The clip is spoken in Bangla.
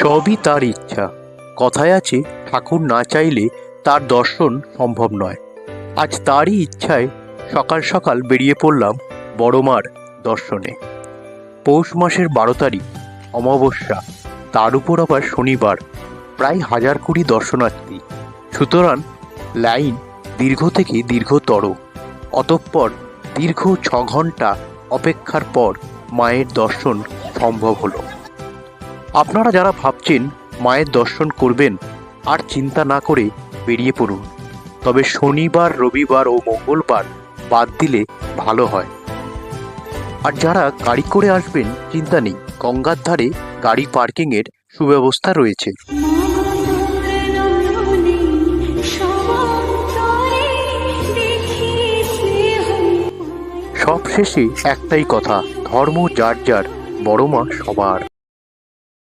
সবই তার ইচ্ছা। কথায় আছে, ঠাকুর না চাইলে তার দর্শন সম্ভব নয়। আজ তারই ইচ্ছায় সকাল সকাল বেরিয়ে পড়লাম বড় মার দর্শনে। পৌষ মাসের 12 তারিখ, অমাবস্যা, তার উপর আবার শনিবার। প্রায় 1020 দর্শনার্থী। সুতরাং লাইন দীর্ঘ থেকে দীর্ঘতর। অতঃপর দীর্ঘ 6 ঘন্টা অপেক্ষার পর মায়ের দর্শন সম্ভব হলো। আপনারা যারা ভাবছেন মায়ের দর্শন করবেন, আর চিন্তা না করে বেরিয়ে পড়ুন। তবে শনিবার, রবিবার ও মঙ্গলবার বাদ দিলে ভালো হয়। আর যারা গাড়ি করে আসবেন, চিন্তা নেই, গঙ্গার ধারে গাড়ি পার্কিংয়ের সুব্যবস্থা রয়েছে। সব শেষে একটাই কথা, ধর্ম যার যার, বড় মা সবার।